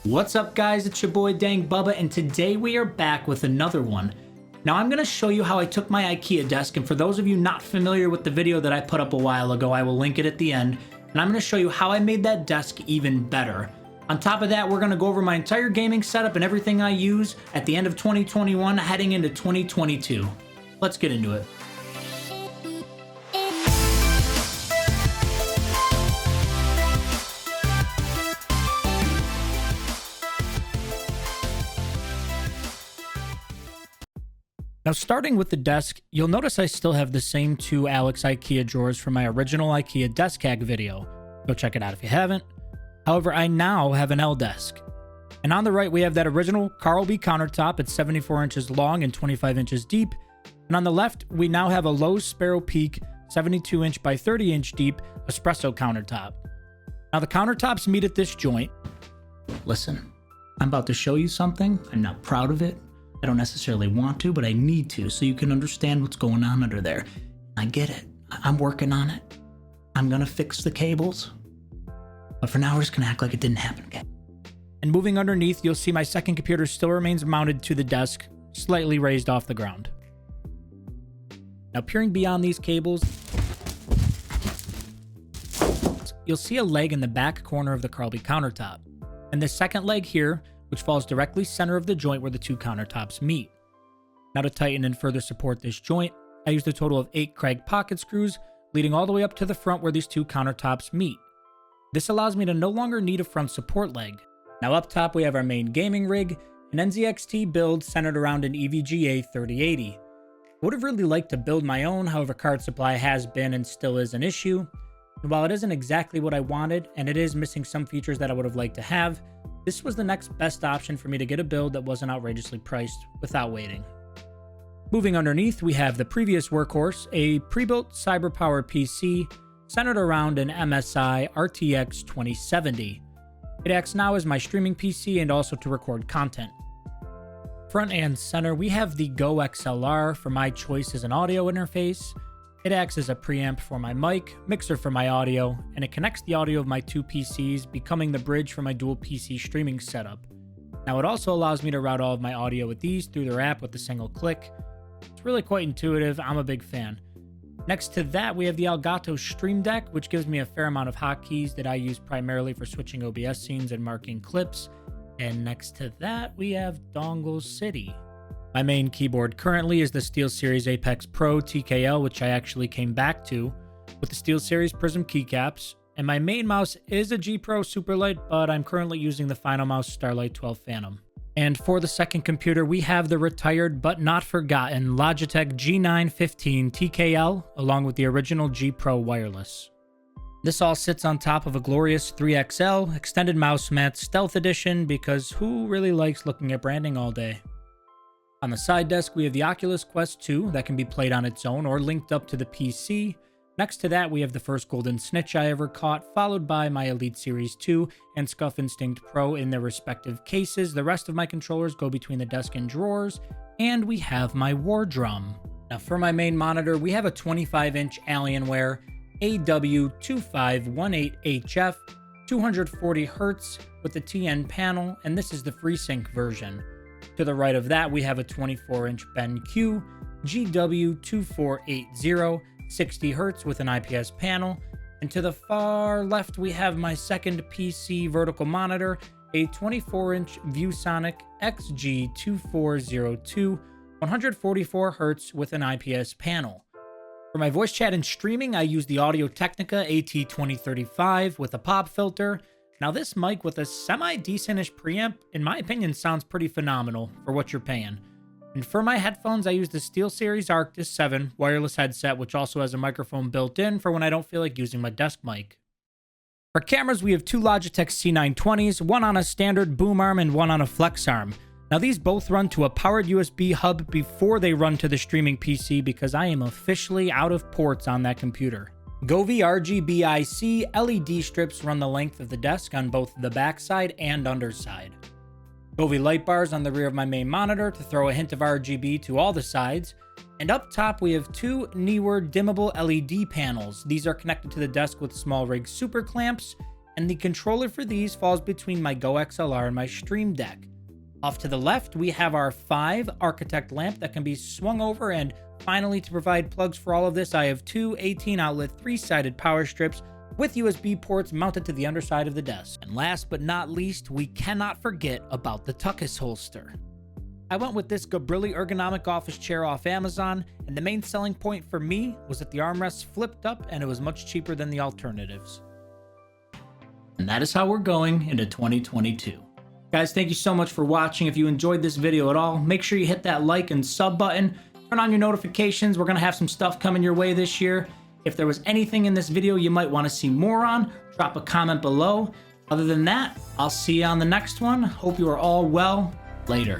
What's up guys, it's your boy Dang Bubba, and today we are back with another one. Now I'm going to show you how I took my Ikea desk, and for those of you not familiar with the video that I put up a while ago, I will link it at the end, and I'm going to show you how I made that desk even better. On top of that, we're going to go over my entire gaming setup and everything I use at the end of 2021 heading into 2022. Let's get into it. Now starting with the desk, you'll notice I still have the same two Alex Ikea drawers from my original Ikea desk hack video. Go check it out if you haven't. However, I now have an L desk. And on the right, we have that original Carl B countertop at 74 inches long and 25 inches deep. And on the left, we now have a Lowe's Sparrow Peak 72 inch by 30 inch deep espresso countertop. Now the countertops meet at this joint. Listen, I'm about to show you something. I'm not proud of it. I don't necessarily want to, but I need to so you can understand what's going on under there. I get it. I'm working on it. I'm gonna fix the cables. But for now, we're just gonna act like it didn't happen, okay? And moving underneath, you'll see my second computer still remains mounted to the desk, slightly raised off the ground. Now peering beyond these cables, you'll see a leg in the back corner of the Carl B countertop. And the second leg here, which falls directly center of the joint where the two countertops meet. Now to tighten and further support this joint, I used a total of 8 Kreg pocket screws, leading all the way up to the front where these two countertops meet. This allows me to no longer need a front support leg. Now up top we have our main gaming rig, an NZXT build centered around an EVGA 3080. I would have really liked to build my own, however card supply has been and still is an issue. And while it isn't exactly what I wanted, and it is missing some features that I would have liked to have, this was the next best option for me to get a build that wasn't outrageously priced without waiting. Moving underneath, we have the previous workhorse, a pre-built CyberPower PC centered around an MSI RTX 2070. It acts now as my streaming PC and also to record content. Front and center, we have the Go XLR for my choice as an audio interface. It acts as a preamp for my mic, mixer for my audio, and it connects the audio of my two PCs, becoming the bridge for my dual PC streaming setup. Now it also allows me to route all of my audio with these through their app with a single click. It's really quite intuitive, I'm a big fan. Next to that, we have the Elgato Streamdeck, which gives me a fair amount of hotkeys that I use primarily for switching OBS scenes and marking clips. And next to that, we have Dongle City. My main keyboard currently is the SteelSeries Apex Pro TKL, which I actually came back to, with the SteelSeries Prism keycaps, and my main mouse is a G Pro Superlight, but I'm currently using the Final Mouse Starlight 12 Phantom. And for the second computer, we have the retired but not forgotten Logitech G915 TKL, along with the original G Pro wireless. This all sits on top of a glorious 3XL extended mouse mat Stealth Edition, because who really likes looking at branding all day? On the side desk, we have the Oculus Quest 2 that can be played on its own or linked up to the PC. Next to that, we have the first golden snitch I ever caught, followed by my Elite Series 2 and Scuff Instinct Pro in their respective cases. The rest of my controllers go between the desk and drawers, and we have my war drum. Now for my main monitor, we have a 25-inch Alienware AW2518HF 240Hz with a TN panel, and this is the FreeSync version. To the right of that, we have a 24-inch BenQ GW2480 60Hz with an IPS panel. And to the far left, we have my second PC vertical monitor, a 24-inch ViewSonic XG2402 144Hz with an IPS panel. For my voice chat and streaming, I use the Audio-Technica AT2035 with a pop filter. Now this mic with a semi-decentish preamp, in my opinion, sounds pretty phenomenal for what you're paying. And for my headphones, I use the SteelSeries Arctis 7 wireless headset, which also has a microphone built in for when I don't feel like using my desk mic. For cameras, we have two Logitech C920s, one on a standard boom arm and one on a flex arm. Now these both run to a powered USB hub before they run to the streaming PC, because I am officially out of ports on that computer. Govee RGBIC LED strips run the length of the desk on both the backside and underside. Govee light bars on the rear of my main monitor to throw a hint of RGB to all the sides. And up top we have two Neewer dimmable LED panels. These are connected to the desk with small rig super clamps, and the controller for these falls between my Go XLR and my Streamdeck. Off to the left, we have our 5 Architect lamp that can be swung over, and finally, to provide plugs for all of this, I have 2 18-outlet 3-sided power strips with USB ports mounted to the underside of the desk. And last but not least, we cannot forget about the Tuchus Holster. I went with this Gabrilli ergonomic office chair off Amazon, and the main selling point for me was that the armrests flipped up and it was much cheaper than the alternatives. And that is how we're going into 2022. Guys, thank you so much for watching. If you enjoyed this video at all, make sure you hit that like and sub button. Turn on your notifications. We're going to have some stuff coming your way this year. If there was anything in this video you might want to see more on, drop a comment below. Other than that, I'll see you on the next one. Hope you are all well. Later.